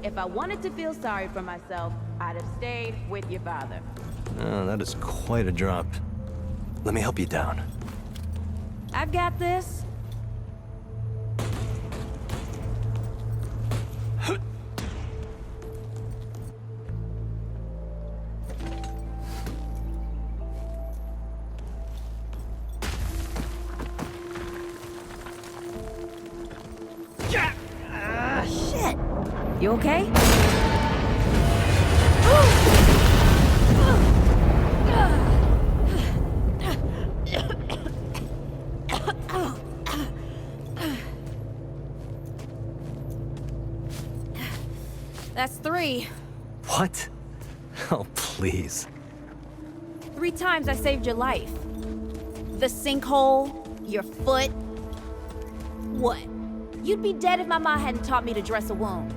If I wanted to feel sorry for myself, I'd have stayed with your father. Oh, that is quite a drop. Let me help you down. I've got this. Shit! You okay? That's 3. What? Oh, please. 3 times I saved your life. The sinkhole, your foot. What? You'd be dead if my mom hadn't taught me to dress a wound.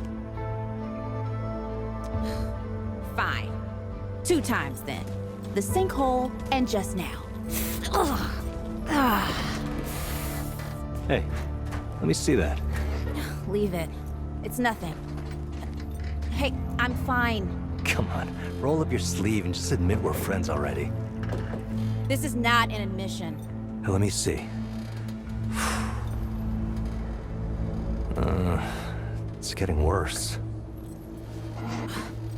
Fine. 2 times then. The sinkhole and just now. Hey, let me see that. Leave it. It's nothing. Hey, I'm fine. Come on, roll up your sleeve and just admit we're friends already. This is not an admission. Let me see. It's getting worse.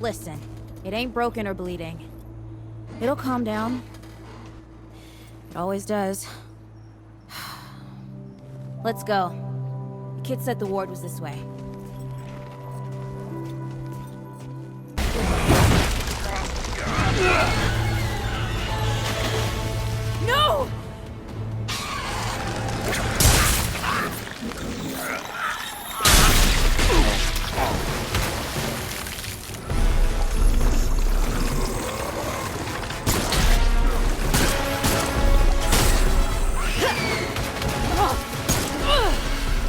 Listen, it ain't broken or bleeding. It'll calm down. It always does. Let's go. The kid said the ward was this way. No!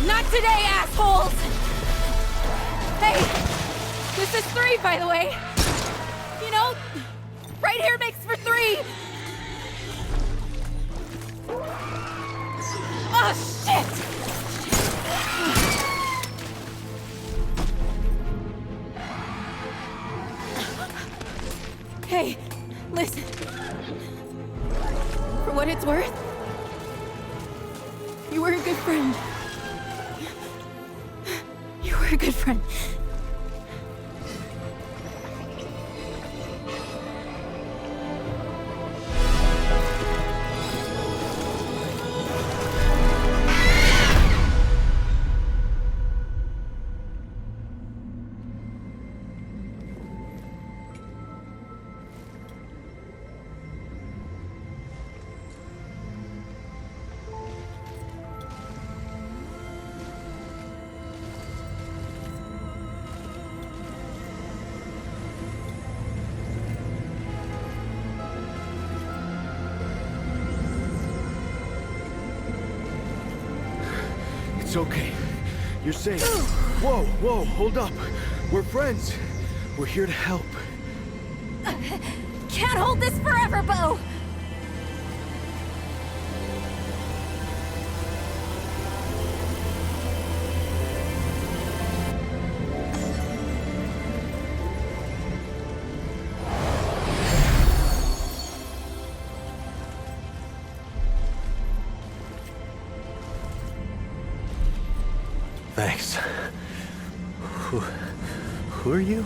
Not today, assholes! Hey, this is 3, by the way. You know, right here makes for 3. Oh, shit! Hey, listen. For what it's worth, you were a good friend. You were a good friend. It's okay. You're safe. Whoa, whoa, hold up. We're friends. We're here to help. Can't hold this forever, Bo! Thanks. Who are you?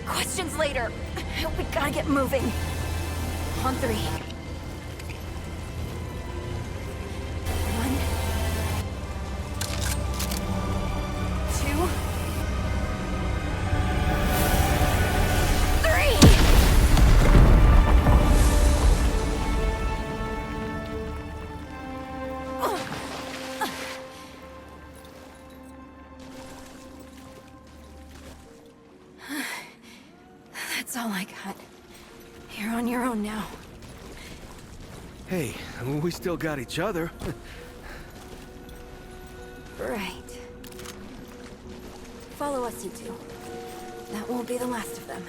Questions later. We gotta get moving. On 3. 1, 2, 3! That's all I got. You're on your own now. Hey, we still got each other. Right. Follow us, you two. That won't be the last of them.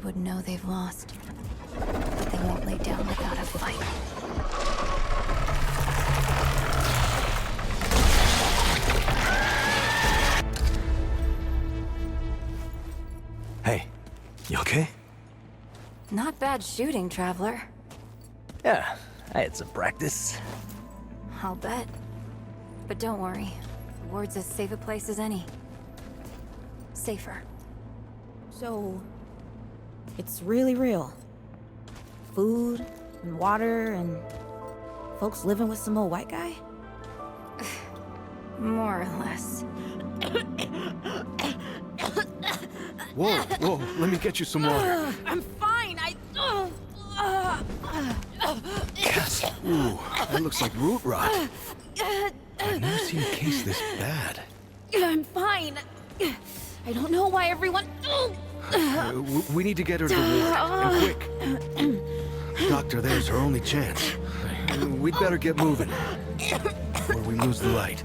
would know they've lost. But they won't lay down without a fight. Hey, you okay? Not bad shooting, Traveler. Yeah, I had some practice. I'll bet. But don't worry. The ward's as safe a place as any. Safer. So, it's really real. Food and water and folks living with some old white guy? More or less. Whoa, whoa, let me get you some water. I'm fine. Yes. Ooh, that looks like root rot. I've never seen a case this bad. I'm fine. I don't know why everyone. We need to get her to the ward, and quick. Doctor, there's her only chance. We'd better get moving, or we lose the light.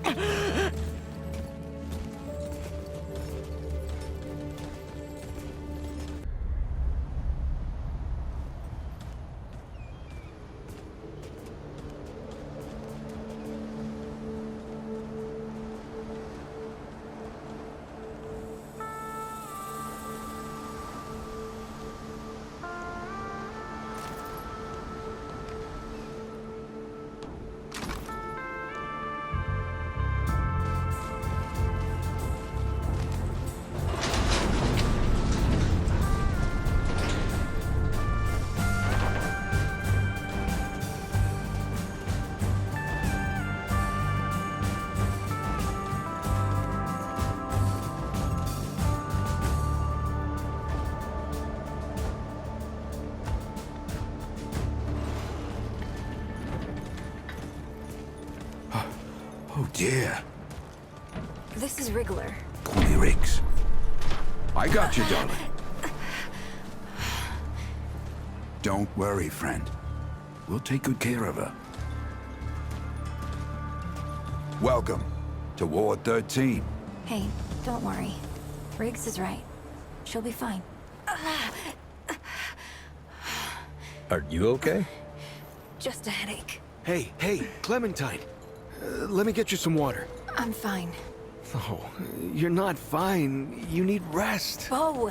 Oh dear. This is Wriggler. Call me Riggs. I got you, darling. Don't worry, friend. We'll take good care of her. Welcome to Ward 13. Hey, don't worry. Riggs is right. She'll be fine. Are you okay? Just a headache. Hey, Clementine. Let me get you some water. I'm fine. Oh, you're not fine. You need rest. Bo!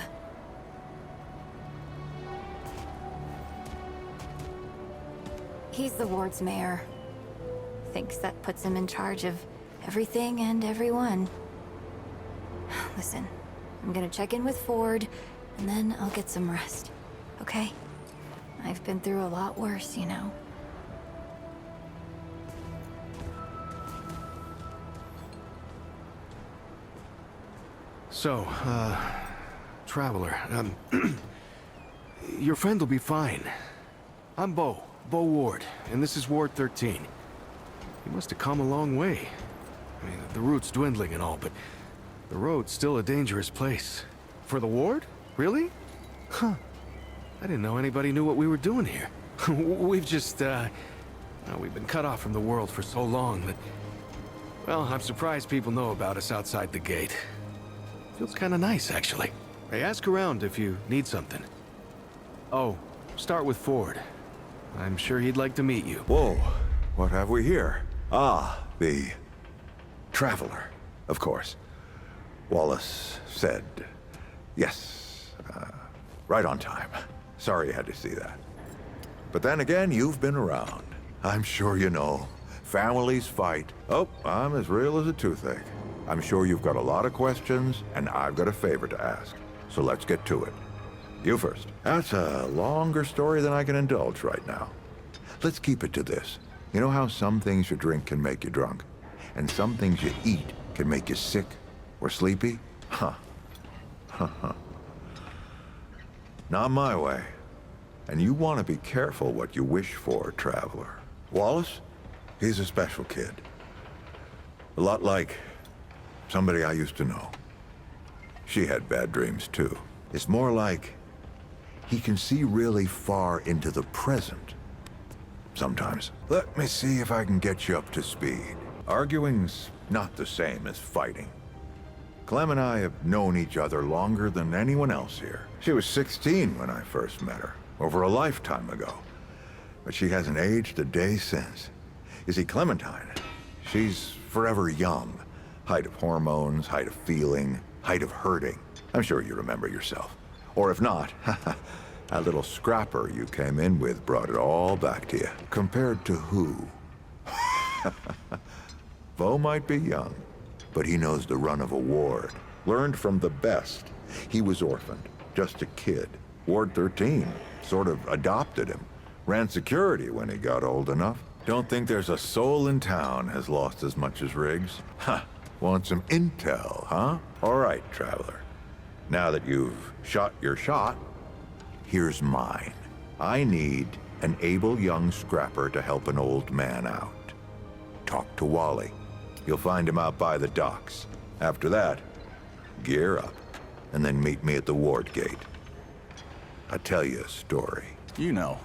He's the ward's mayor. Thinks that puts him in charge of everything and everyone. Listen, I'm gonna check in with Ford, and then I'll get some rest. Okay? I've been through a lot worse, you know. So, Traveler, your friend will be fine. I'm Bo Ward, and this is Ward 13. You must have come a long way. I mean, the route's dwindling and all, but the road's still a dangerous place. For the ward? Really? Huh. I didn't know anybody knew what we were doing here. We've just, we've been cut off from the world for so long that... Well, I'm surprised people know about us outside the gate. Feels kind of nice, actually. Hey, ask around if you need something. Oh, start with Ford. I'm sure he'd like to meet you. Whoa, what have we here? Ah, the Traveler, of course. Wallace said yes, right on time. Sorry you had to see that. But then again, you've been around. I'm sure you know. Families fight. Oh, I'm as real as a toothache. I'm sure you've got a lot of questions, and I've got a favor to ask. So let's get to it. You first. That's a longer story than I can indulge right now. Let's keep it to this. You know how some things you drink can make you drunk? And some things you eat can make you sick or sleepy? Huh. Not my way. And you want to be careful what you wish for, Traveler. Wallace? He's a special kid. A lot like somebody I used to know. She had bad dreams, too. It's more like he can see really far into the present. Sometimes. Let me see if I can get you up to speed. Arguing's not the same as fighting. Clem and I have known each other longer than anyone else here. She was 16 when I first met her, over a lifetime ago. But she hasn't aged a day since. You see, Clementine, she's forever young. Height of hormones, height of feeling, height of hurting. I'm sure you remember yourself. Or if not, that little scrapper you came in with brought it all back to you. Compared to who? Bo might be young, but he knows the run of a ward. Learned from the best. He was orphaned, just a kid. Ward 13 sort of adopted him. Ran security when he got old enough. Don't think there's a soul in town has lost as much as Riggs. Huh. Want some intel, huh? All right, Traveler. Now that you've shot your shot, here's mine. I need an able young scrapper to help an old man out. Talk to Wally. You'll find him out by the docks. After that, gear up, and then meet me at the ward gate. I'll tell you a story. You know.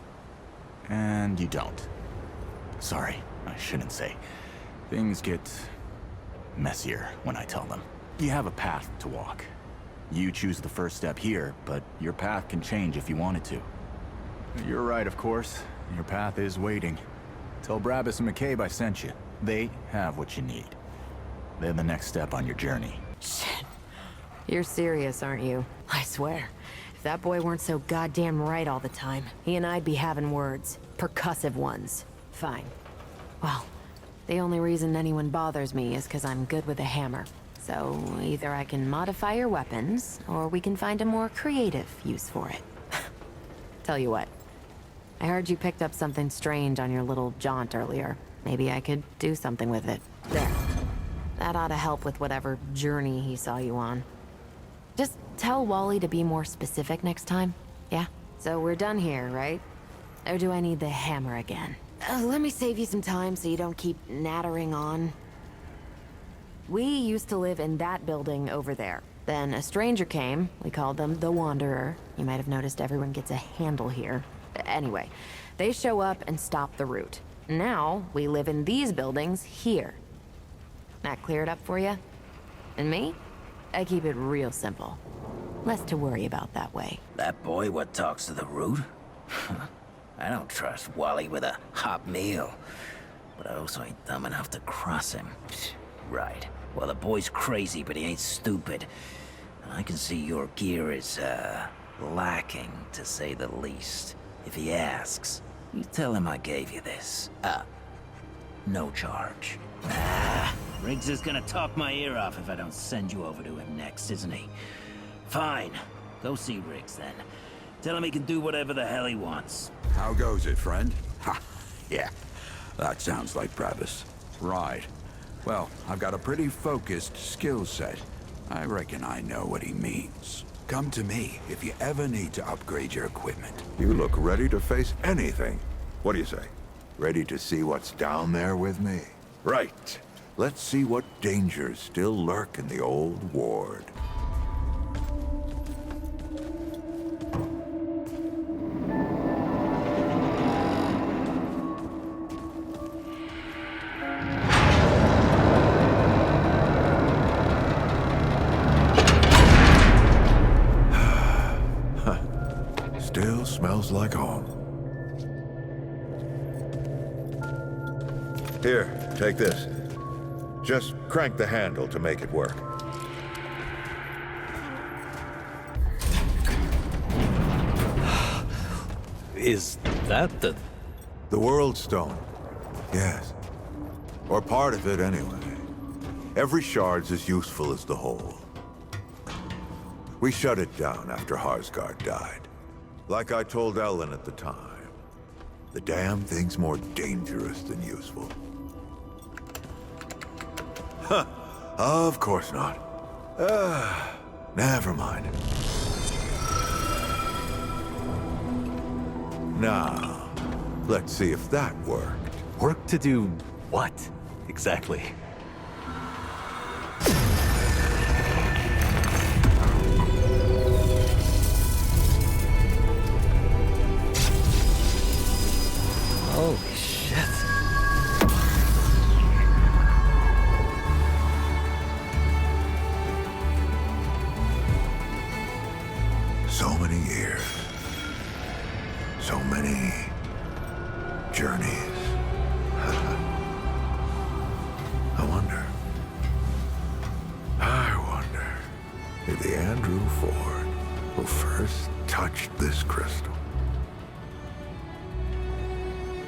And you don't. Sorry, I shouldn't say. Things get messier when I tell them. You have a path to walk. You choose the first step here, but your path can change if you wanted to. You're right, of course. Your path is waiting. Tell Brabus and McCabe I sent you. They have what you need. They're the next step on your journey. Shit. You're serious, aren't you? I swear. If that boy weren't so goddamn right all the time, he and I'd be having words. Percussive ones. Fine. Well, the only reason anyone bothers me is because I'm good with a hammer. So either I can modify your weapons, or we can find a more creative use for it. Tell you what. I heard you picked up something strange on your little jaunt earlier. Maybe I could do something with it. There. That ought to help with whatever journey he saw you on. Just tell Wally to be more specific next time, yeah? So we're done here, right? Or do I need the hammer again? Let me save you some time so you don't keep nattering on. We used to live in that building over there. Then a stranger came. We called them the Wanderer. You might have noticed everyone gets a handle here. Anyway, they show up and stop the route. Now, we live in these buildings here. That cleared up for you? And me? I keep it real simple. Less to worry about that way. That boy what talks to the root? I don't trust Wally with a hot meal. But I also ain't dumb enough to cross him. Right. Well, the boy's crazy, but he ain't stupid. I can see your gear is, lacking, to say the least. If he asks, you tell him I gave you this. No charge. Riggs is gonna talk my ear off if I don't send you over to him next, isn't he? Fine. Go see Riggs, then. Tell him he can do whatever the hell he wants. How goes it, friend? Ha! Yeah, that sounds like Brabus. Right. Well, I've got a pretty focused skill set. I reckon I know what he means. Come to me if you ever need to upgrade your equipment. You look ready to face anything. What do you say? Ready to see what's down there with me? Right. Let's see what dangers still lurk in the old ward. Still smells like home. Here, take this. Just crank the handle to make it work. Is that the... The World Stone. Yes. Or part of it, anyway. Every shard's as useful as the whole. We shut it down after Harsgard died. Like I told Ellen at the time, the damn thing's more dangerous than useful. Huh. Of course not. Never mind. Now, let's see if that worked. Work to do what, exactly? Holy shit. journeys. I wonder if the Andrew Ford who first touched this crystal,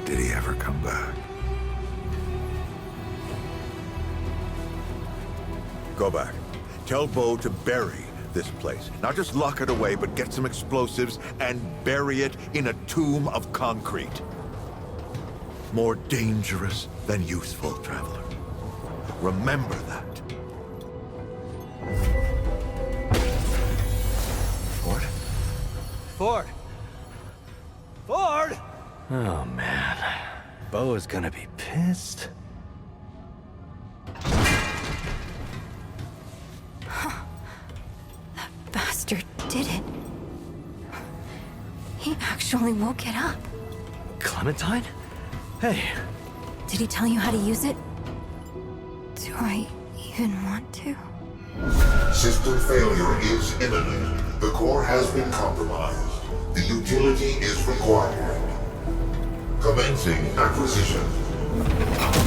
did he ever come back? Go back. Tell Bo to bury this place. Not just lock it away, but get some explosives and bury it in a tomb of concrete. More dangerous than useful, traveler. Remember that. Ford? Ford! Ford! Oh, man. Bo is gonna be pissed. Bastard did it. He actually woke it up. Clementine? Hey. Did he tell you how to use it? Do I even want to? System failure is imminent. The core has been compromised. The utility is required. Commencing acquisition.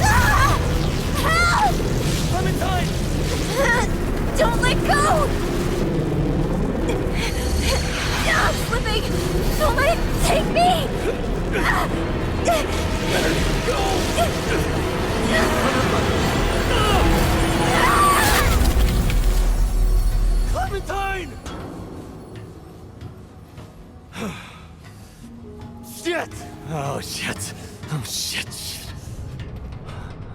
Ah! Help! Clementine! Don't let go! I'm slipping! Don't let it take me! Clementine! Shit! Oh, shit. Oh, shit, shit.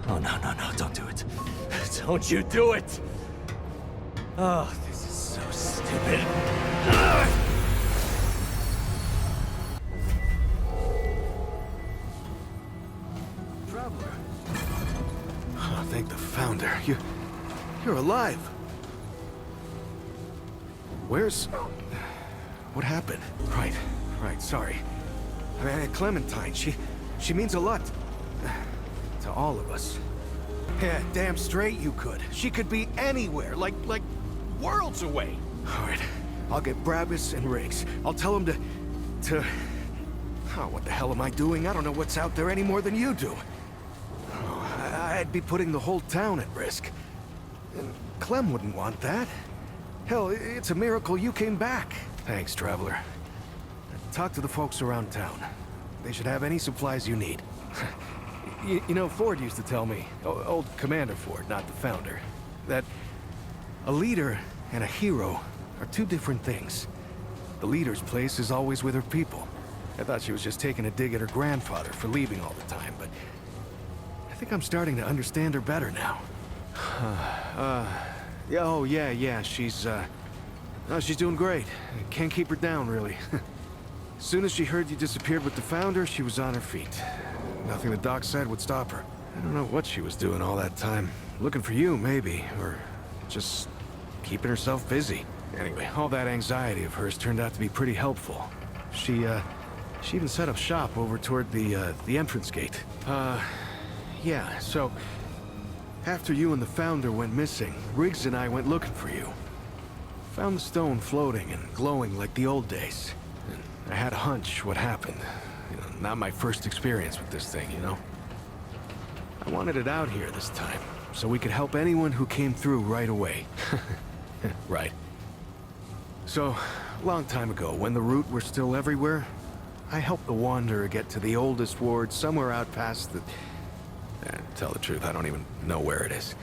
Oh, no, no, no, don't do it. Don't you do it! Oh, this is so stupid. Ugh. Traveler. Oh, thank the Founder. You're alive. Where's... What happened? Right, sorry. I mean, Clementine, she means a lot. To all of us. Yeah, damn straight you could. She could be anywhere, like worlds away. All right, I'll get Brabus and Riggs. I'll tell them to... Oh, what the hell am I doing? I don't know what's out there any more than you do. Oh, I'd be putting the whole town at risk. And Clem wouldn't want that. Hell, it's a miracle you came back. Thanks, Traveler. Talk to the folks around town. They should have any supplies you need. You know, Ford used to tell me, old Commander Ford, not the Founder, that a leader and a hero are two different things. The leader's place is always with her people. I thought she was just taking a dig at her grandfather for leaving all the time, but I think I'm starting to understand her better now. Yeah, she's doing great. Can't keep her down, really. As soon as she heard you disappeared with the Founder, she was on her feet. Nothing the doc said would stop her. I don't know what she was doing all that time. Looking for you, maybe, or just keeping herself busy. Anyway, all that anxiety of hers turned out to be pretty helpful. She even set up shop over toward the entrance gate. Yeah, so... After you and the Founder went missing, Riggs and I went looking for you. Found the stone floating and glowing like the old days. And I had a hunch what happened. You know, not my first experience with this thing, you know? I wanted it out here this time, so we could help anyone who came through right away. Right. So, a long time ago, when the Root were still everywhere, I helped the Wanderer get to the oldest ward somewhere out past the... tell the truth, I don't even know where it is.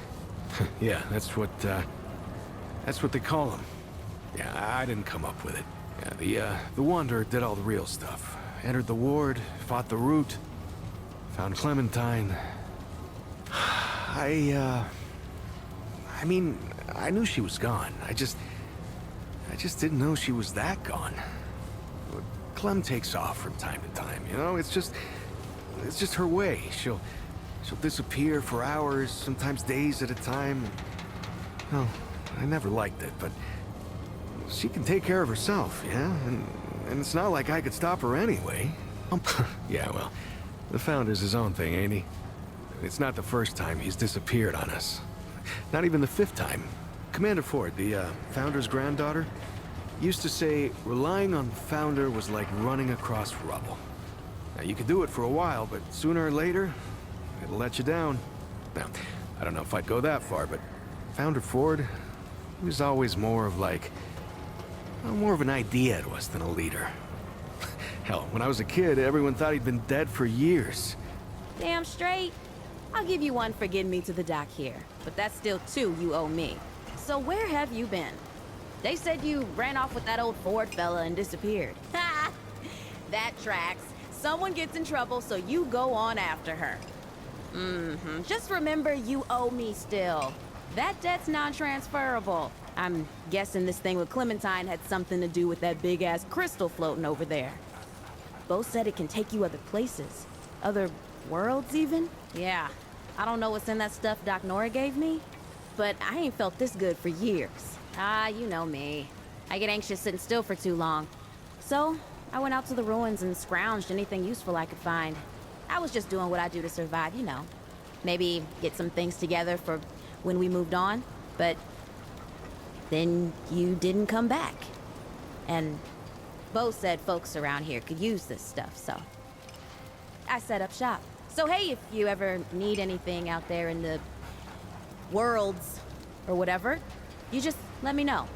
Yeah, that's what they call him. Yeah, I didn't come up with it. Yeah, the Wanderer did all the real stuff. Entered the ward, fought the Root, found Clementine. I mean, I knew she was gone. I just didn't know she was that gone. Clem takes off from time to time, you know? It's just her way. She'll disappear for hours, sometimes days at a time. Well, I never liked it, but she can take care of herself, yeah? And it's not like I could stop her anyway. Yeah, well, the Founder's his own thing, ain't he? It's not the first time he's disappeared on us. Not even the 5th time. Commander Ford, the Founder's granddaughter, used to say relying on the Founder was like running across rubble. Now, you could do it for a while, but sooner or later, it'll let you down. Now, I don't know if I'd go that far, but Founder Ford, he was always more of like, well, more of an idea to us than a leader. Hell, when I was a kid, everyone thought he'd been dead for years. Damn straight. I'll give you one for getting me to the dock here, but that's still 2 you owe me. So where have you been? They said you ran off with that old Ford fella and disappeared. Ha! That tracks. Someone gets in trouble, so you go on after her. Just remember you owe me still. That debt's non-transferable. I'm guessing this thing with Clementine had something to do with that big-ass crystal floating over there. Bo said it can take you other places. Other worlds, even? Yeah. I don't know what's in that stuff Doc Nora gave me, but I ain't felt this good for years. Ah, you know me. I get anxious sitting still for too long. So, I went out to the ruins and scrounged anything useful I could find. I was just doing what I do to survive, you know. Maybe get some things together for when we moved on, but then you didn't come back. And Bo said folks around here could use this stuff, so I set up shop. So hey, if you ever need anything out there in the worlds or whatever, you just let me know.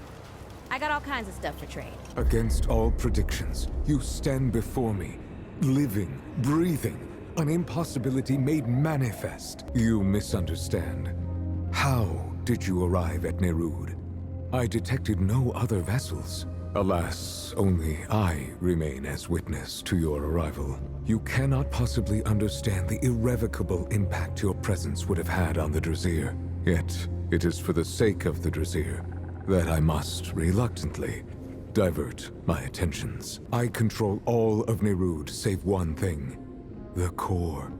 I got all kinds of stuff for trade. Against all predictions, you stand before me, living, breathing, an impossibility made manifest. You misunderstand. How did you arrive at Nerud? I detected no other vessels. Alas, only I remain as witness to your arrival. You cannot possibly understand the irrevocable impact your presence would have had on the Drasir. Yet, it is for the sake of the Drasir that I must, reluctantly, divert my attentions. I control all of Nerud save one thing. The core.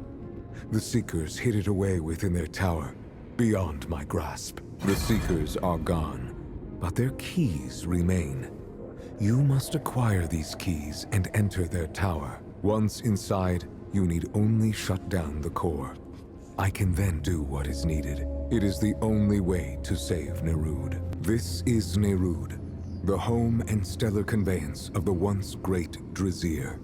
The Seekers hid it away within their tower, beyond my grasp. The Seekers are gone, but their keys remain. You must acquire these keys and enter their tower. Once inside, you need only shut down the core. I can then do what is needed. It is the only way to save Nerud. This is Nerud, the home and stellar conveyance of the once great Drasir.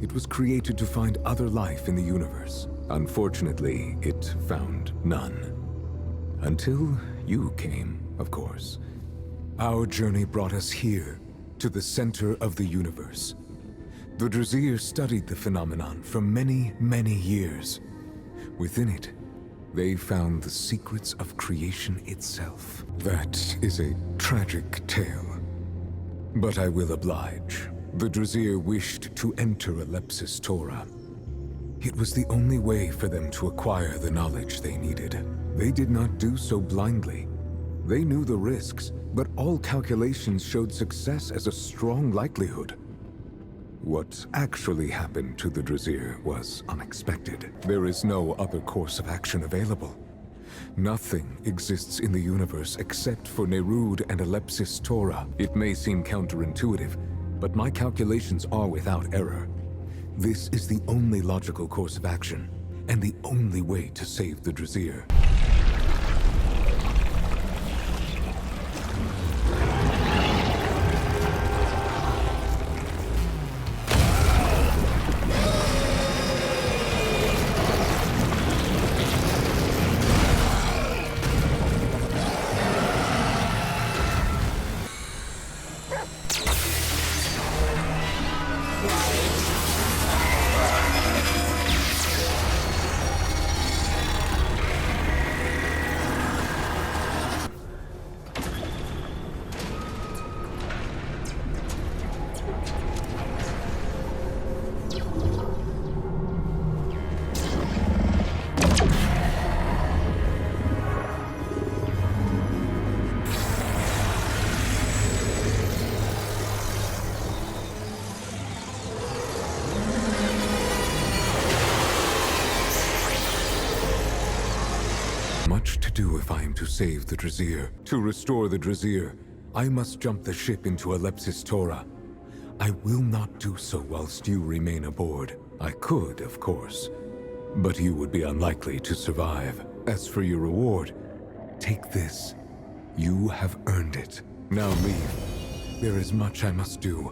It was created to find other life in the universe. Unfortunately, it found none. Until you came, of course. Our journey brought us here, to the center of the universe. The Drasir studied the phenomenon for many, many years. Within it, they found the secrets of creation itself. That is a tragic tale. But I will oblige. The Drasir wished to enter Alepsis Torah. It was the only way for them to acquire the knowledge they needed. They did not do so blindly. They knew the risks, but all calculations showed success as a strong likelihood. What actually happened to the Drasir was unexpected. There is no other course of action available. Nothing exists in the universe except for Nerud and Alepsis Torah. It may seem counterintuitive, but my calculations are without error. This is the only logical course of action, and the only way to save the Drasir. Much to do if I am to save the Drasir. To restore the Drasir, I must jump the ship into Alepsis Torah. I will not do so whilst you remain aboard. I could, of course, but you would be unlikely to survive. As for your reward, take this. You have earned it. Now leave. There is much I must do.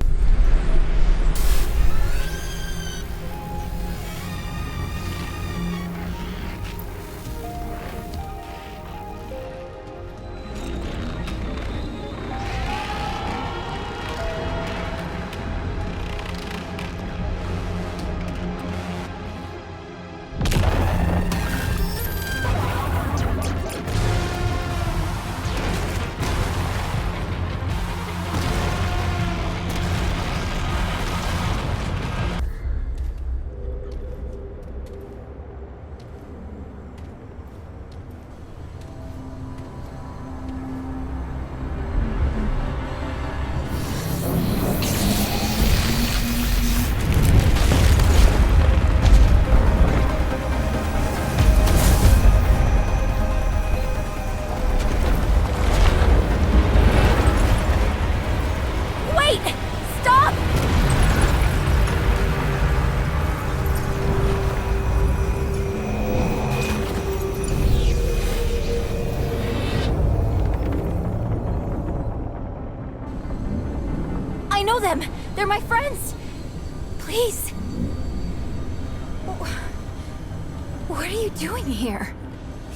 They're my friends! Please! What are you doing here?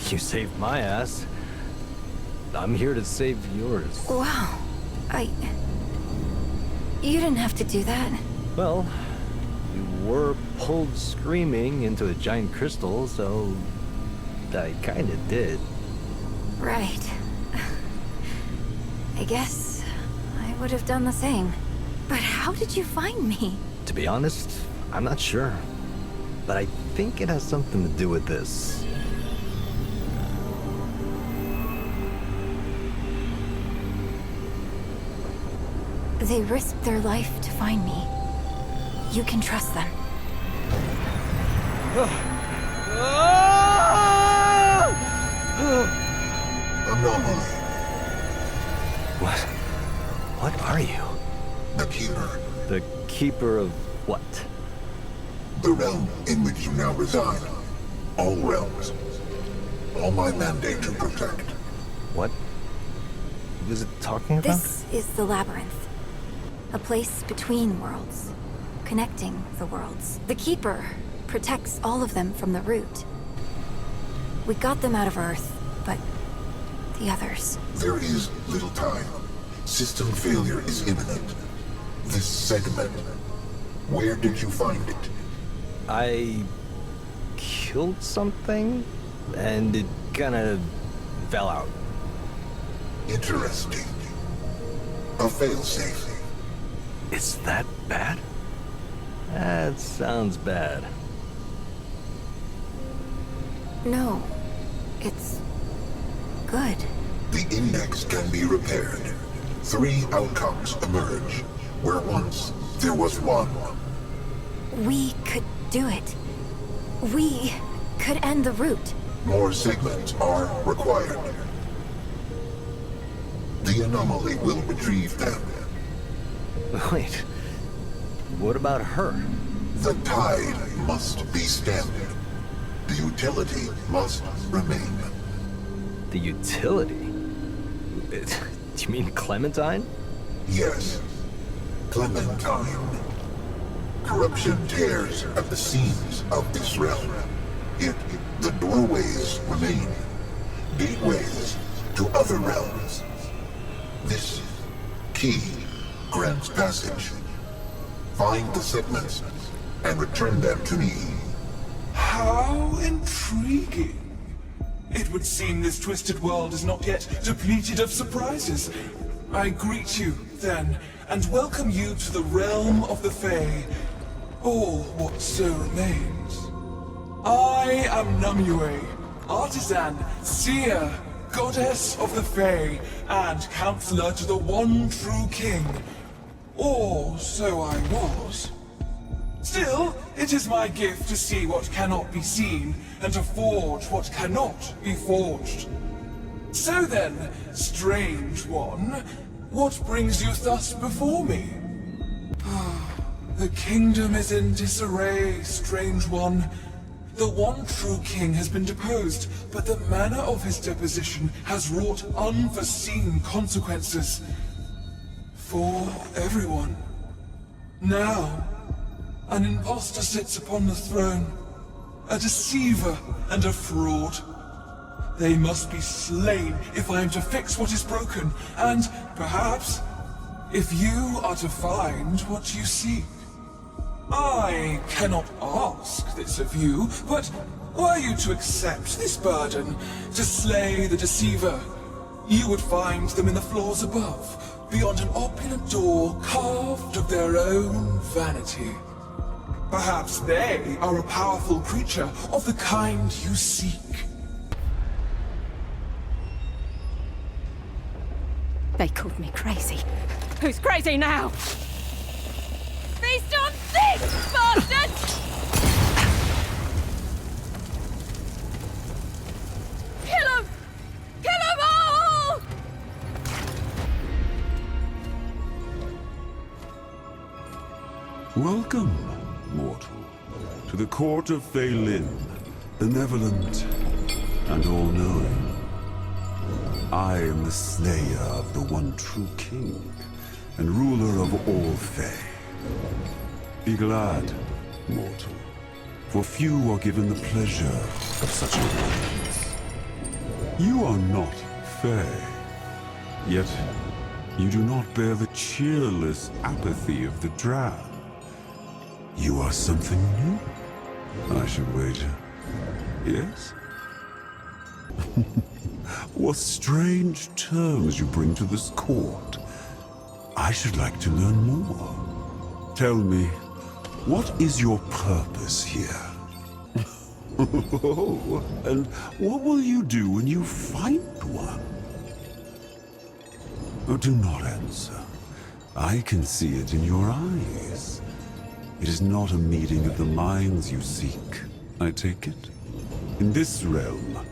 You saved my ass. I'm here to save yours. Wow. You didn't have to do that. Well, you were pulled screaming into a giant crystal, so I kinda did. Right. I guess I would have done the same. But how did you find me? To be honest, I'm not sure. But I think it has something to do with this. They risked their life to find me. You can trust them. Anomaly. What are you? The Keeper. The keeper of what? The realm in which you now reside. All realms. All my mandate to protect. What is it talking about? This is the Labyrinth. A place between worlds. Connecting the worlds. The Keeper protects all of them from the root. We got them out of Earth, but the others... There is little time. System failure is imminent. This segment. Where did you find it? I killed something, and it kinda fell out. Interesting. A failsafe. Is that bad? That sounds bad. No. It's... good. The index can be repaired. 3 outcomes emerge, where once there was one. We could do it. We could end the root. More segments are required. The anomaly will retrieve them. Wait, what about her? The tide must be stemmed. The utility must remain. The utility? Do you mean Clementine? Yes. Clementine. Corruption tears at the seams of this realm. Yet the doorways remain. Gateways to other realms. This key grants passage. Find the segments and return them to me. How intriguing. It would seem this twisted world is not yet depleted of surprises. I greet you, then, and welcome you to the realm of the Fae, or what so remains. I am Numue, artisan, seer, goddess of the Fae, and counselor to the one true king. Or so I was. Still, it is my gift to see what cannot be seen, and to forge what cannot be forged. So then, strange one, what brings you thus before me? The kingdom is in disarray, strange one. The one true king has been deposed, but the manner of his deposition has wrought unforeseen consequences. For everyone. Now, an impostor sits upon the throne, a deceiver and a fraud. They must be slain if I am to fix what is broken, and perhaps, if you are to find what you seek. I cannot ask this of you, but were you to accept this burden, to slay the deceiver, you would find them in the floors above, beyond an opulent door carved of their own vanity. Perhaps they are a powerful creature of the kind you seek. They called me crazy. Who's crazy now? Feast on this, bastards! Kill 'em! Kill 'em all! Welcome, mortal, to the court of Feylin, benevolent and all-knowing. I am the slayer of the one true king, and ruler of all Fae. Be glad, mortal, for few are given the pleasure of such an audience. You are not Fae, yet you do not bear the cheerless apathy of the drab. You are something new, I should wager. Yes? What strange terms you bring to this court. I should like to learn more. Tell me, what is your purpose here? And what will you do when you find one? Oh, do not answer. I can see it in your eyes. It is not a meeting of the minds you seek, I take it. In this realm,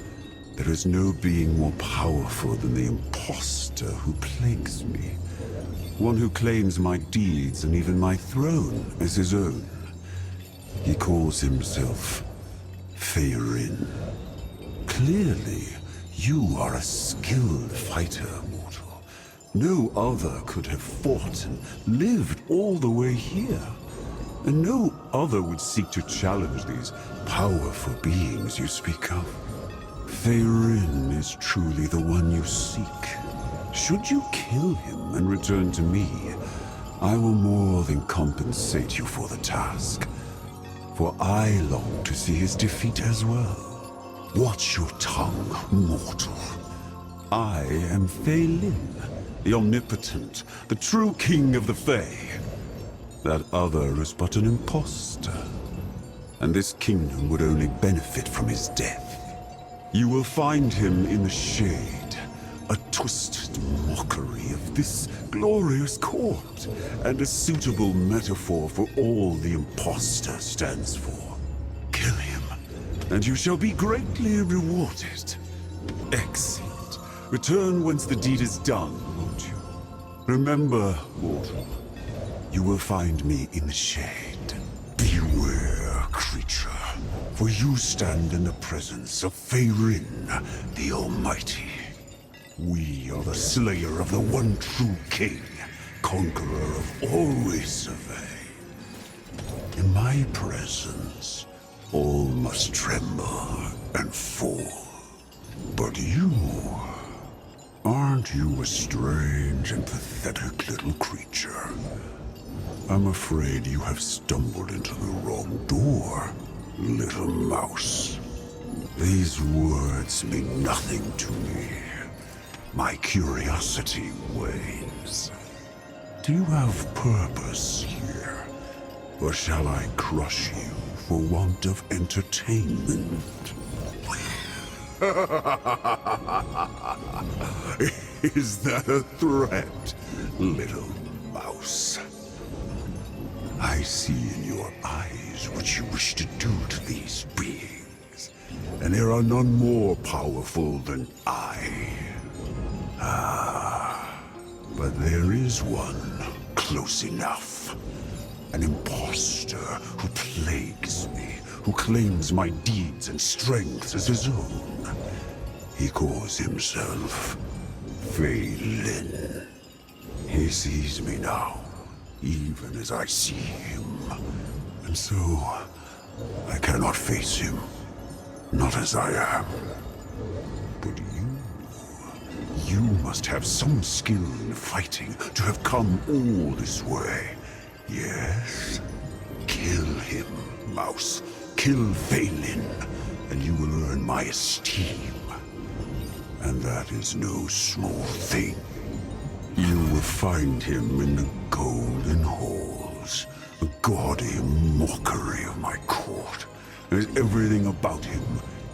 there is no being more powerful than the impostor who plagues me. One who claims my deeds and even my throne as his own. He calls himself Feyrin. Clearly, you are a skilled fighter, mortal. No other could have fought and lived all the way here. And no other would seek to challenge these powerful beings you speak of. Feyrin is truly the one you seek. Should you kill him and return to me, I will more than compensate you for the task. For I long to see his defeat as well. Watch your tongue, mortal. I am Feylin, the omnipotent, the true king of the Fae. That other is but an impostor. And this kingdom would only benefit from his death. You will find him in the shade, a twisted mockery of this glorious court, and a suitable metaphor for all the impostor stands for. Kill him, and you shall be greatly rewarded. Excellent. Return once the deed is done, won't you? Remember, mortal, you will find me in the shade. Beware, creature, for you stand in the presence of Feyrin, the Almighty. We are the slayer of the one true king, conqueror of all race of Fae. In my presence, all must tremble and fall. But you... aren't you a strange and pathetic little creature? I'm afraid you have stumbled into the wrong door, little mouse. These words mean nothing to me. My curiosity wanes. Do you have purpose here? Or shall I crush you for want of entertainment? Is that a threat, little mouse? I see in your eyes what you wish to do to these beings, and there are none more powerful than I. But there is one close enough. An impostor who plagues me, who claims my deeds and strengths as his own. He calls himself Feylin. He sees me now, even as I see him. And so, I cannot face him. Not as I am. But you must have some skill in fighting to have come all this way. Yes? Kill him, mouse. Kill Feylin, and you will earn my esteem. And that is no small thing. You will find him in the golden halls, a gaudy mockery of my court, as everything about him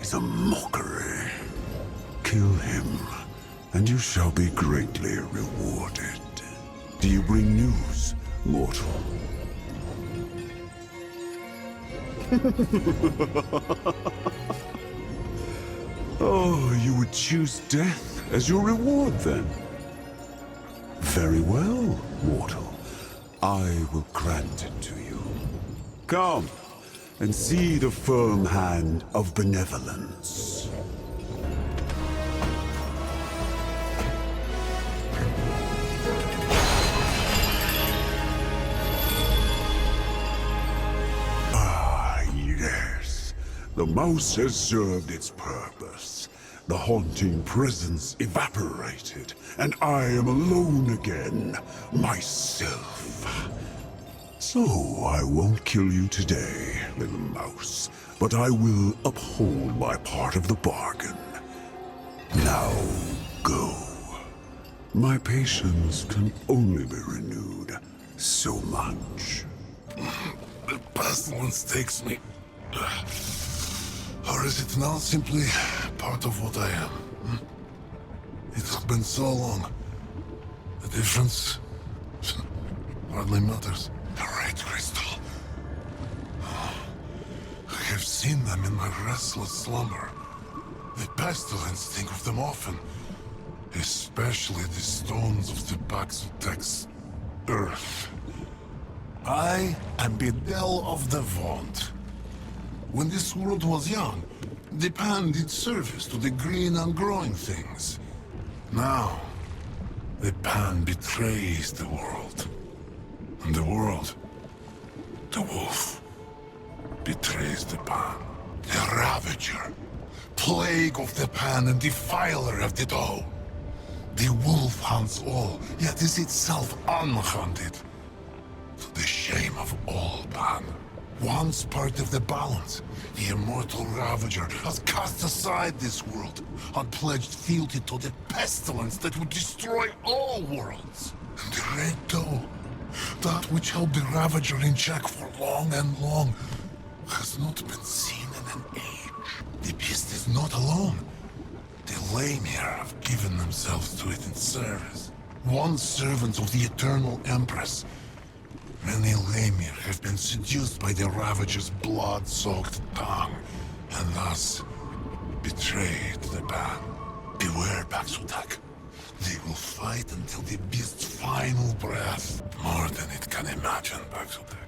is a mockery. Kill him, and you shall be greatly rewarded. Do you bring news, mortal? Oh, you would choose death as your reward, then? Very well, mortal. I will grant it to you. Come, and see the firm hand of benevolence. The mouse has served its purpose. The haunting presence evaporated, and I am alone again, myself. So I won't kill you today, little mouse, but I will uphold my part of the bargain. Now, go. My patience can only be renewed so much. The pestilence takes me. Or is it now simply part of what I am? It's been so long. The difference hardly matters. The red crystal. I have seen them in my restless slumber. The pestilence think of them often. Especially the stones of the Baxutek's earth. I am Bedel of the Vaunt. When this world was young, the pan did service to the green and growing things. Now, the pan betrays the world. And the world, the wolf, betrays the pan. The Ravager, plague of the pan and defiler of the dough. The wolf hunts all, yet is itself unhunted. To the shame of all pan. Once part of the balance, the immortal Ravager has cast aside this world and pledged fealty to the pestilence that would destroy all worlds. And the Red Doe, that which held the Ravager in check for long and long, has not been seen in an age. The beast is not alone. The Lamir have given themselves to it in service. Once servants of the Eternal Empress, many Lamir have been seduced by the Ravager's blood-soaked tongue, and thus betrayed the ban. Beware, Baxutek. They will fight until the beast's final breath. More than it can imagine, Baxutek.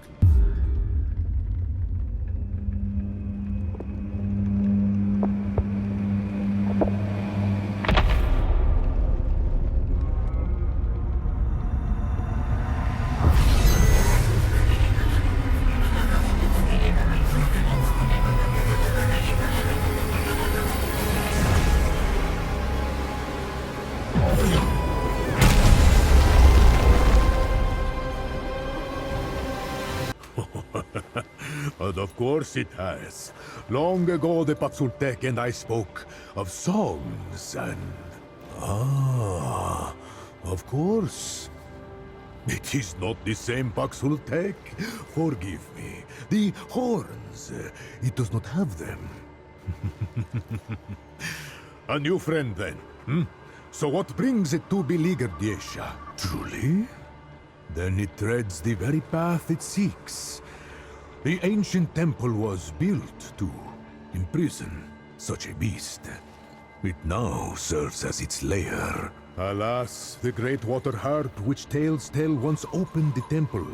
But of course it has. Long ago the Paxultek and I spoke of songs and... Ah, of course. It is not the same Paxultek. Forgive me. The horns, it does not have them. A new friend then, hmm? So what brings it to beleaguered Yesha? Truly? Then it treads the very path it seeks. The ancient temple was built to imprison such a beast. It now serves as its lair. Alas, the great water heart which tales tell once opened the temple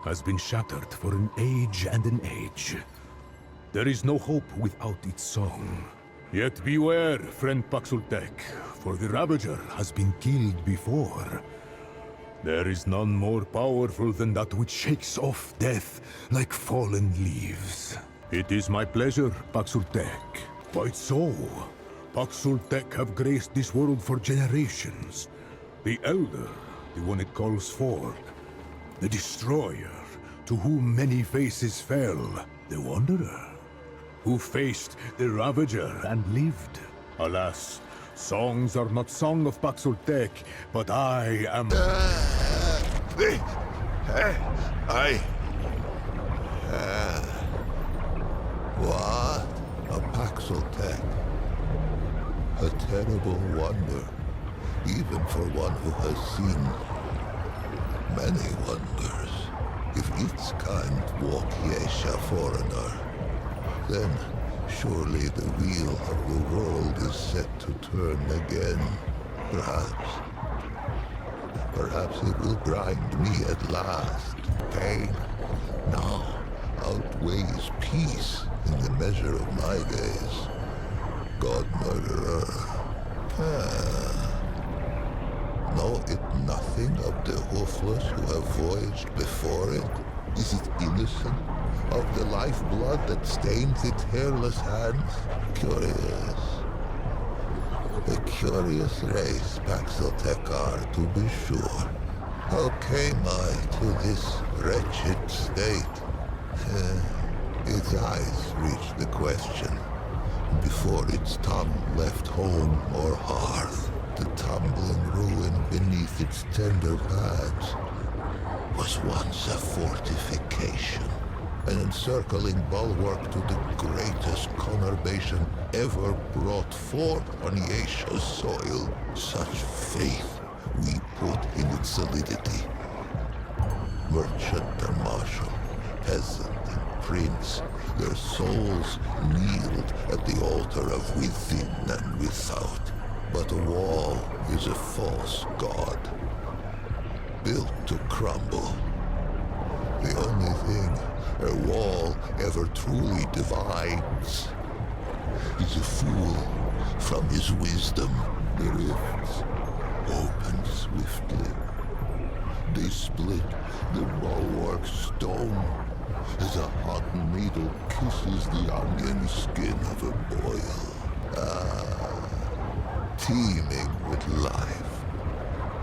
has been shattered for an age and an age. There is no hope without its song. Yet beware, friend Paxultek, for the Ravager has been killed before. There is none more powerful than that which shakes off death like fallen leaves. It is my pleasure, Paxultek. Quite so. Paxultek have graced this world for generations. The Elder, the one it calls forth. The Destroyer, to whom many faces fell. The Wanderer, who faced the Ravager and lived. Alas, songs are not sung of Paxultek, but I am... What? A Paxultek. A terrible wonder, even for one who has seen many wonders. If its kind walk Yesha foreigner, then surely the wheel of the world is set to turn again. Perhaps it will grind me at last. Pain now outweighs peace in the measure of my days. God murderer. Know it nothing of the hoofless who have voyaged before it? Is it innocent? of the lifeblood that stains its hairless hands? Curious. A curious race Paxeltech are, to be sure. How came I to this wretched state? Its eyes reached the question. Before its tongue left home or hearth, the tumbling ruin beneath its tender pads was once a fortification, an encircling bulwark to the greatest conurbation ever brought forth on Yesha's soil. Such faith we put in its solidity. Merchant and marshal, peasant and prince, their souls kneeled at the altar of within and without. But a wall is a false god, built to crumble. The only thing a wall ever truly divides is a fool from his wisdom. The rifts open swiftly. They split the bulwark stone as a hot needle kisses the onion skin of a boil. Teeming with life.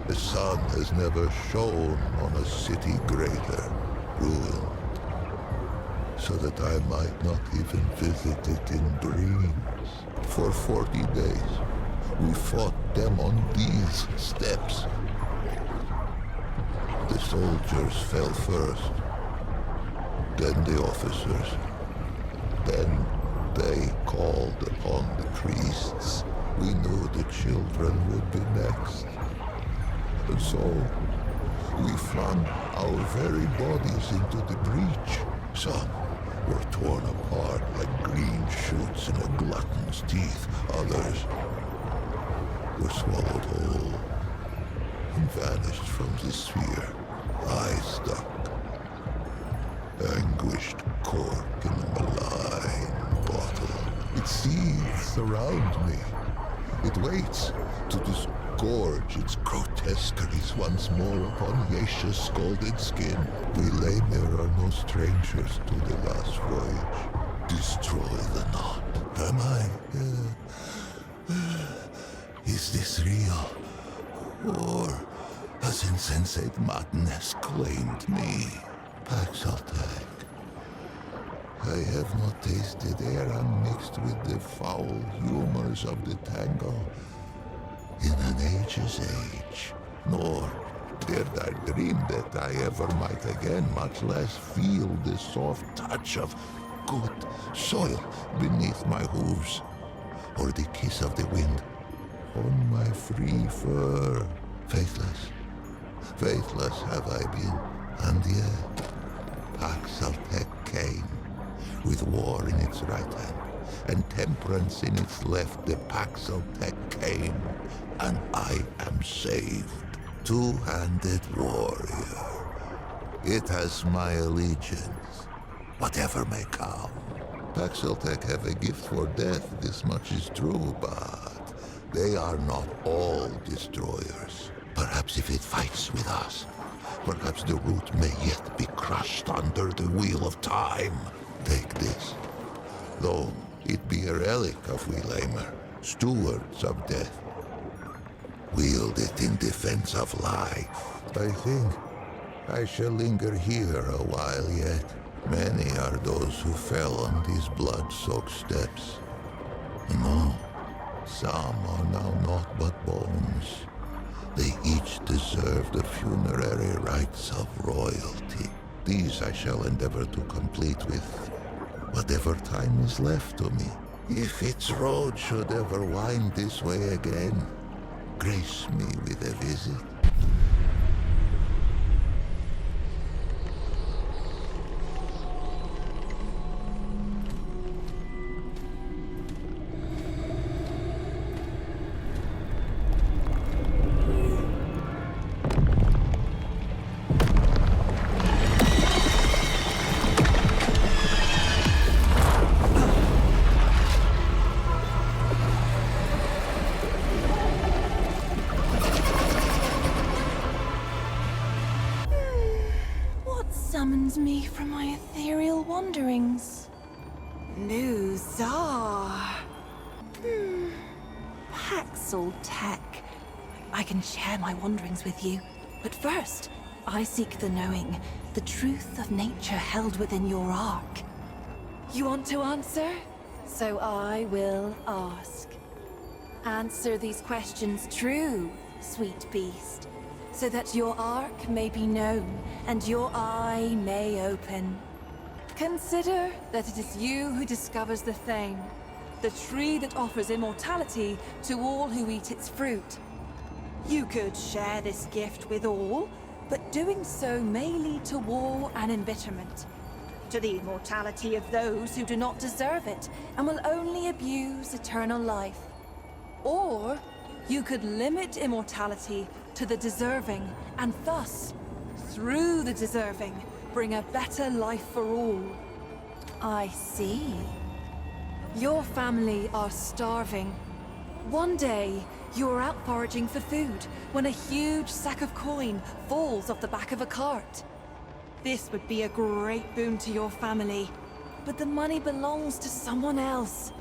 The sun has never shone on a city greater, ruined, so that I might not even visit it in dreams. For 40 days, we fought them on these steps. The soldiers fell first, then the officers, then they called upon the priests. We knew the children would be next. And so, we flung our very bodies into the breach. Some were torn apart like green shoots in a glutton's teeth. Others were swallowed whole and vanished from the sphere. I stuck, anguished cork in a malign bottle. It seethes around me. It waits to disgorge its grotesqueries once more upon Yesha's scalded skin. We Laimir are no strangers to the last voyage. Destroy the knot. Am I? Is this real? Or has insensate madness claimed me? Paxeltech. I have not tasted air unmixed with the foul humors of the tango in an age's age, nor dared I dream that I ever might again, much less feel the soft touch of good soil beneath my hooves, or the kiss of the wind on my free fur. Faithless, faithless have I been, and yet Paxeltech came. With war in its right hand and temperance in its left, the Paxeltech came, and I am saved. Two-handed warrior. It has my allegiance, whatever may come. Paxeltech have a gift for death, this much is true, but they are not all destroyers. Perhaps if it fights with us, perhaps the root may yet be crushed under the wheel of time. Take this, though it be a relic of we Laimir, stewards of death. Wield it in defense of life. I think I shall linger here a while yet. Many are those who fell on these blood-soaked steps. No, some are now naught but bones. They each deserve the funerary rites of royalty. These I shall endeavor to complete with whatever time is left to me. If its road should ever wind this way again, grace me with a visit. Summons me from my ethereal still wanderings. Muzar. Paxel Tech. I can share my wanderings with you. But first, I seek the knowing, the truth of nature held within your ark. You want to answer? So I will ask. Answer these questions true, sweet beast, so that your ark may be known and your eye may open. Consider that it is you who discovers the thane, the tree that offers immortality to all who eat its fruit. You could share this gift with all, but doing so may lead to war and embitterment, to the immortality of those who do not deserve it and will only abuse eternal life. Or you could limit immortality to the deserving, and thus, through the deserving, bring a better life for all. I see. Your family are starving. One day, you are out foraging for food when a huge sack of coin falls off the back of a cart. This would be a great boon to your family, but the money belongs to someone else.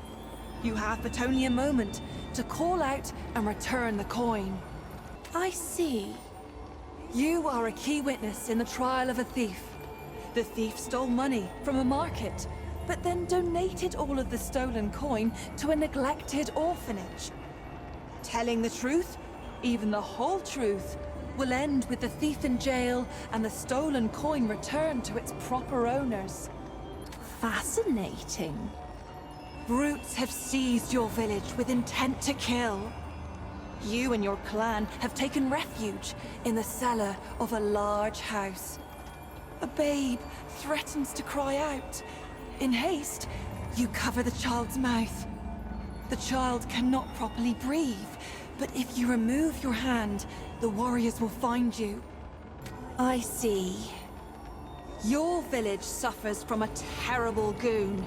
You have but only a moment to call out and return the coin. I see. You are a key witness in the trial of a thief. The thief stole money from a market, but then donated all of the stolen coin to a neglected orphanage. Telling the truth, even the whole truth, will end with the thief in jail and the stolen coin returned to its proper owners. Fascinating. Brutes have seized your village with intent to kill. You and your clan have taken refuge in the cellar of a large house. A babe threatens to cry out. In haste, you cover the child's mouth. The child cannot properly breathe, but if you remove your hand, the warriors will find you. I see. Your village suffers from a terrible goon.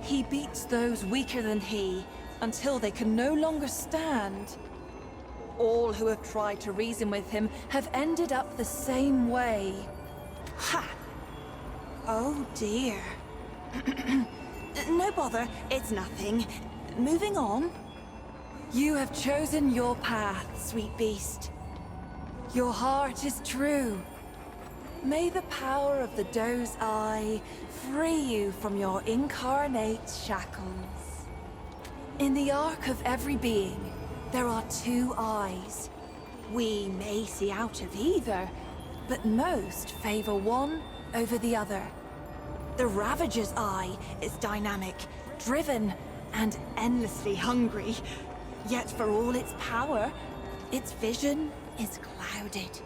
He beats those weaker than he until they can no longer stand. All who have tried to reason with him have ended up the same way. Ha! Oh dear. No bother, it's nothing. Moving on. You have chosen your path, sweet beast. Your heart is true. May the power of the doe's eye free you from your incarnate shackles. In the arc of every being, there are two eyes. We may see out of either, but most favor one over the other. The Ravager's eye is dynamic, driven, and endlessly hungry. Yet for all its power, its vision is clouded.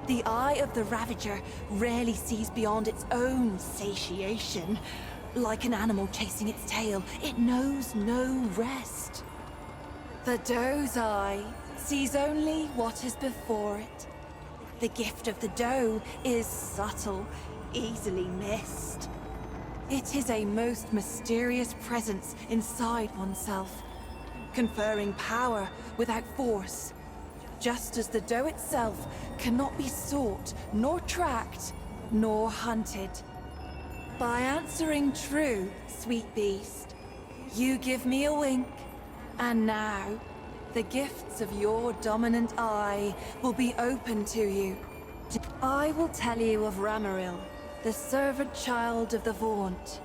The eye of the Ravager rarely sees beyond its own satiation. Like an animal chasing its tail, it knows no rest. The doe's eye sees only what is before it. The gift of the doe is subtle, easily missed. It is a most mysterious presence inside oneself, conferring power without force, just as the doe itself cannot be sought, nor tracked, nor hunted. By answering true, sweet beast, you give me a wink, and now the gifts of your dominant eye will be open to you. I will tell you of Ramaril, the servant child of the Vaunt.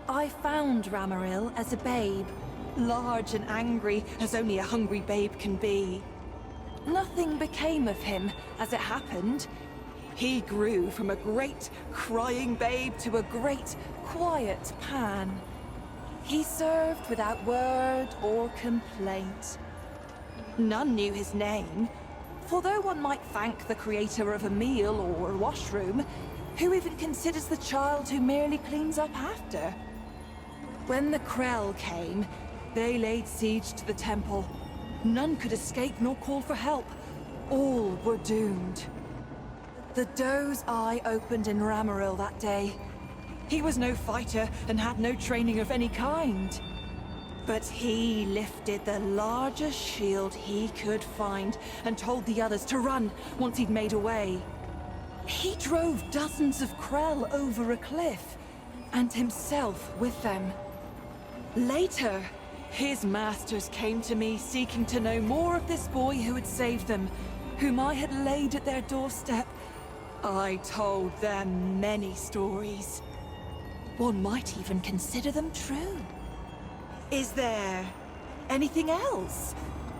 I found Ramaril as a babe, large and angry as only a hungry babe can be. Nothing became of him, as it happened. He grew from a great, crying babe to a great, quiet Pan. He served without word or complaint. None knew his name, for though one might thank the creator of a meal or a washroom, who even considers the child who merely cleans up after? When the Krell came, they laid siege to the temple. None could escape nor call for help. All were doomed. The doe's eye opened in Ramaril that day. He was no fighter and had no training of any kind. But he lifted the largest shield he could find and told the others to run once he'd made away. He drove dozens of Krell over a cliff, and himself with them. Later, his masters came to me seeking to know more of this boy who had saved them, whom I had laid at their doorstep. I told them many stories. One might even consider them true. Is there anything else?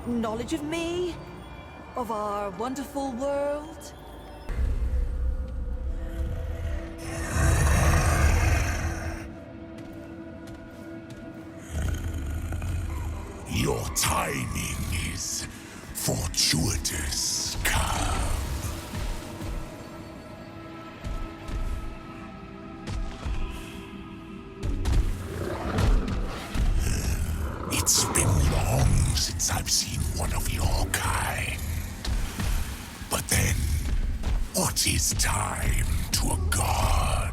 Knowledge of me? Of our wonderful world? Your timing is fortuitous, Cub. It's been long since I've seen one of your kind. But then, what is time to a god?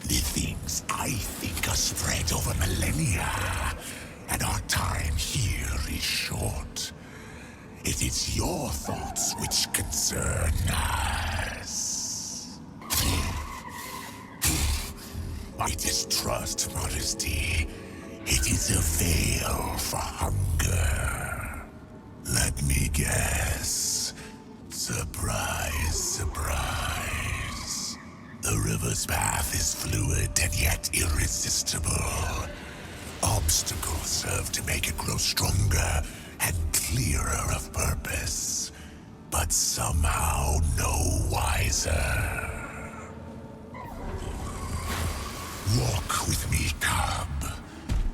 The things I think are spread over millennia, and our time here is short. It is your thoughts which concern us. I distrust modesty. It is a veil for hunger. Let me guess. Surprise, surprise. The river's path is fluid and yet irresistible. Obstacles serve to make it grow stronger and clearer of purpose, but somehow no wiser. Walk with me, Cub.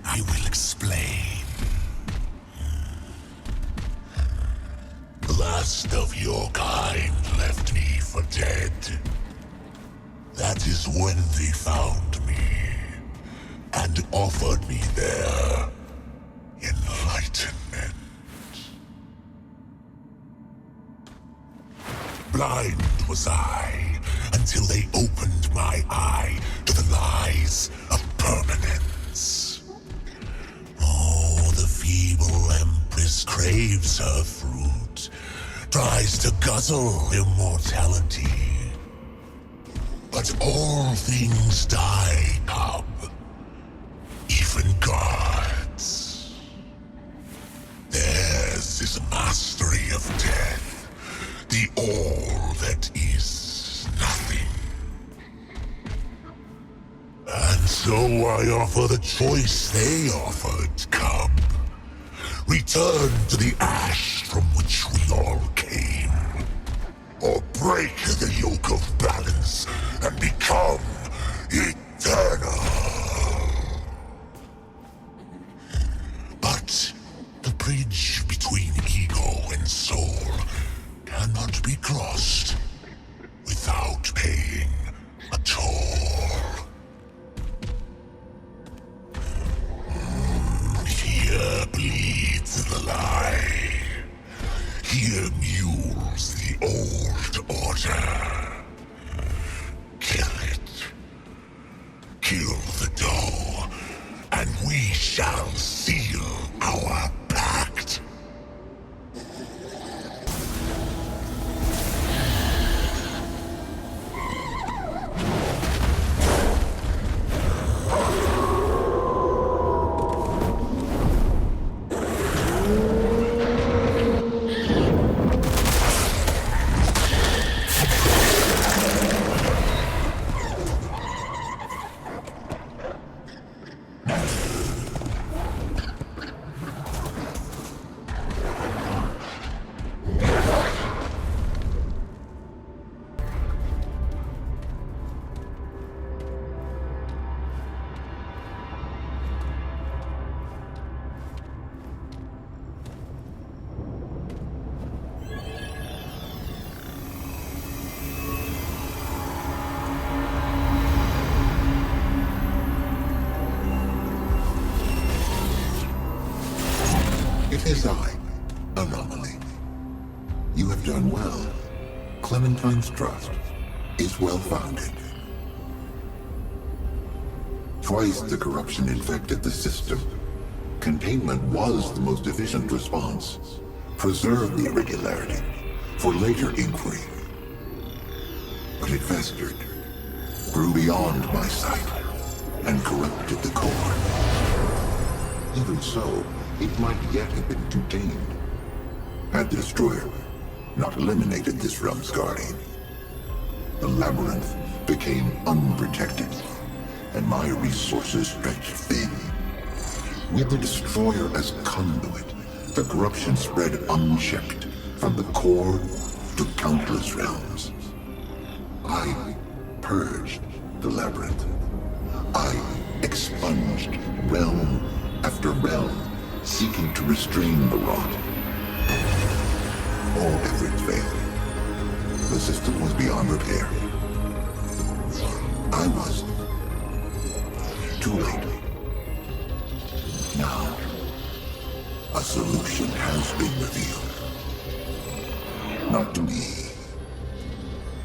I will explain. The last of your kind left me for dead. That is when they found me and offered me their enlightenment. Blind was I until they opened my eye to the lies of permanence. Oh, the feeble empress craves her fruit, tries to guzzle immortality. But all things die, Cub. Even gods. Theirs is mastery of death, the all that is nothing. And so I offer the choice they offered, Cub. Return to the ash from which we all came, or break the yoke of balance and become eternal. But the bridge between ego and soul cannot be crossed without paying a toll. Here bleeds the lie. Here mules the old order. Kill it. Kill the dough, and we shall seal our pact. It is I, Anomaly. You have done well. Clementine's trust is well-founded. Twice the corruption infected the system. Containment was the most efficient response. Preserve the irregularity for later inquiry. But it festered, grew beyond my sight. and corrupted the core. Even so, it might yet have been contained. Had the destroyer not eliminated this realm's guardian, the labyrinth became unprotected, and my resources stretched thin. With the destroyer as conduit, the corruption spread unchecked from the core to countless realms. I purged the labyrinth. I expunged realm after realm, seeking to restrain the rot. All efforts failed. The system was beyond repair. I was too late. Now, a solution has been revealed. Not to me,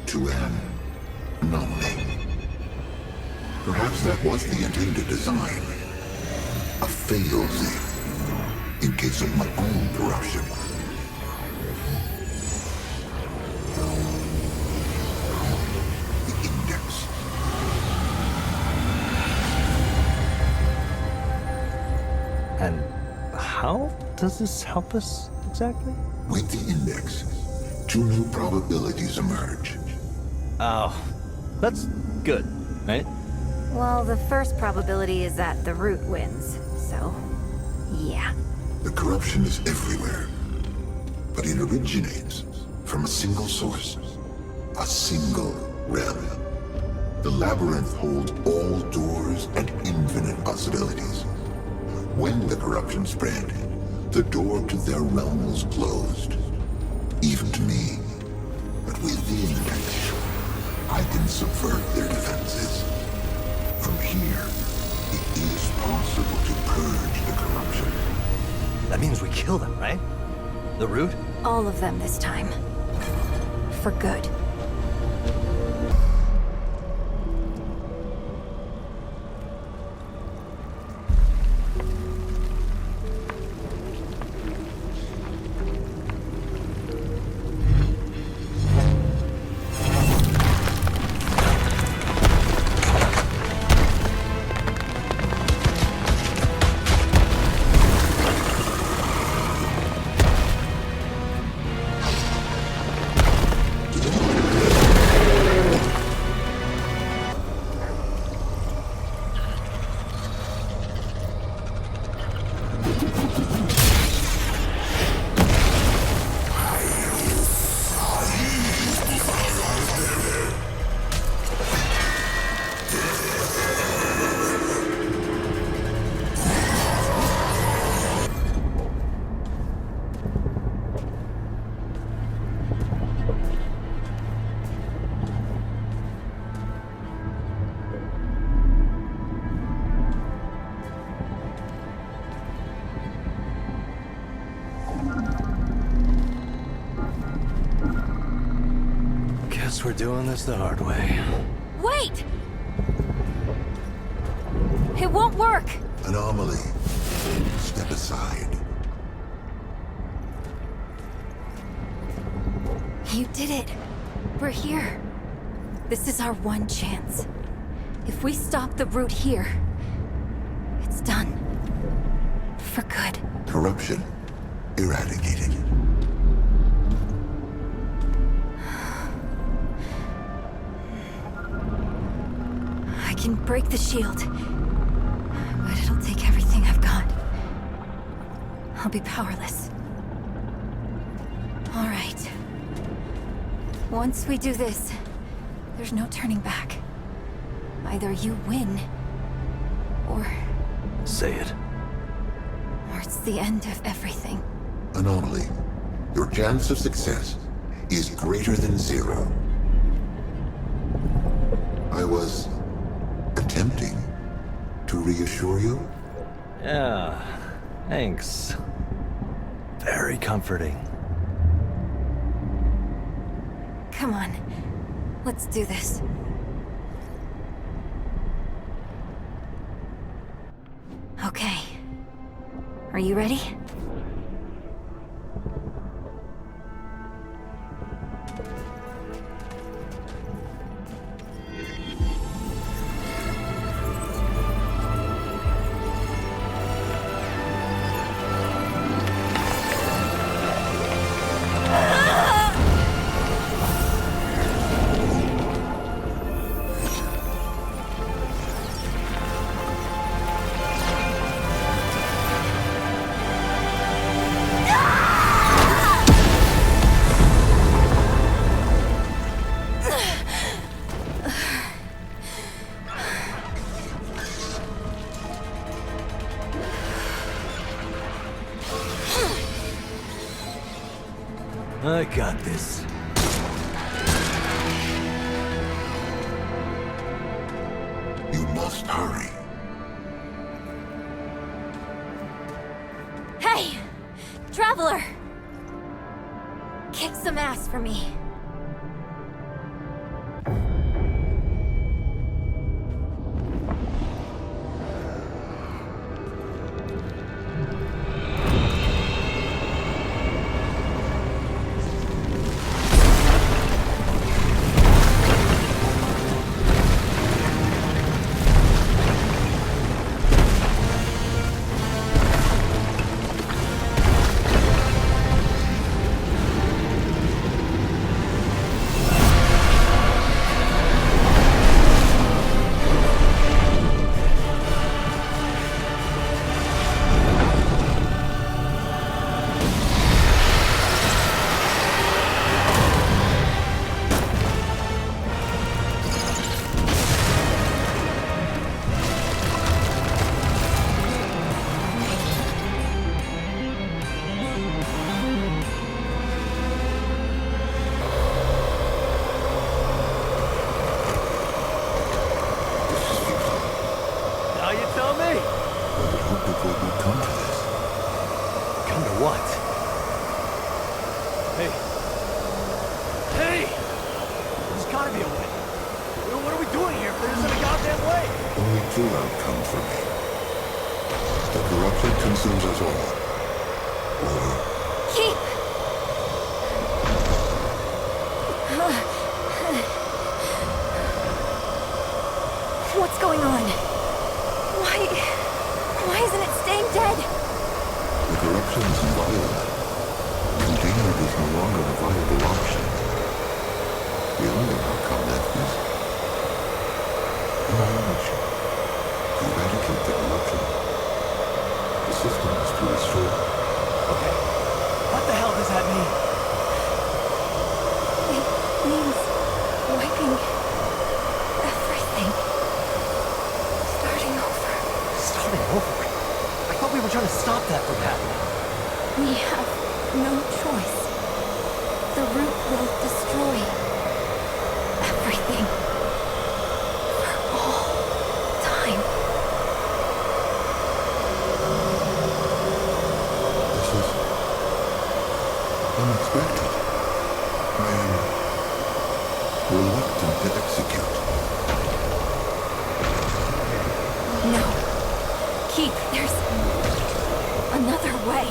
to an anomaly. Perhaps that was the intended design. A fail-safe in case of my own corruption. The Index. And how does this help us exactly? With the Index, 2 new probabilities emerge. Oh, that's good, right? Well, the first probability is that the root wins, so yeah. The corruption is everywhere, but it originates from a single source, a single realm. The labyrinth holds all doors and infinite possibilities. When the corruption spread, the door to their realm was closed, even to me. But with the Index, I can subvert their defenses. From here, it is possible to purge the corruption. That means we kill them, right? The root? All of them this time. For good. Guess we're doing this the hard way. Wait! It won't work! Anomaly. Step aside. You did it. We're here. This is our one chance. If we stop the root here, it's done. For good. Corruption eradicated. I can break the shield, but it'll take everything I've got. I'll be powerless. All right. Once we do this, there's no turning back. Either you win, or... Say it. or it's the end of everything. Anomaly. Your chance of success is greater than 0. I was attempting to reassure you. Yeah, thanks. Very comforting. Come on. Let's do this. Okay. Are you ready? I got this. You must hurry. Hey! Traveler! Kick some ass for me. Now you tell me. I would hope it would not come to this. Come to what? Hey. Hey! There's gotta be a way. What are we doing here if there isn't a goddamn way? Only two outcomes remain. The corruption consumes us all. Or Keep! What's going on? Why isn't it staying dead? the corruption is violent. Containing it is no longer a viable option. The only outcome left is annihilation. To eradicate the corruption, the system is to restore. Okay. What the hell does that mean? It means wiping everything. Starting over. Starting over? I thought we were trying to stop that from happening. We have no choice. The root will destroy everything. For all time. This is unexpected. I am reluctant to execute. No. Keep. There's another way.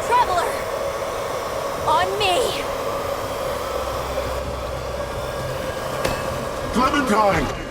Traveler! On me! Clementine!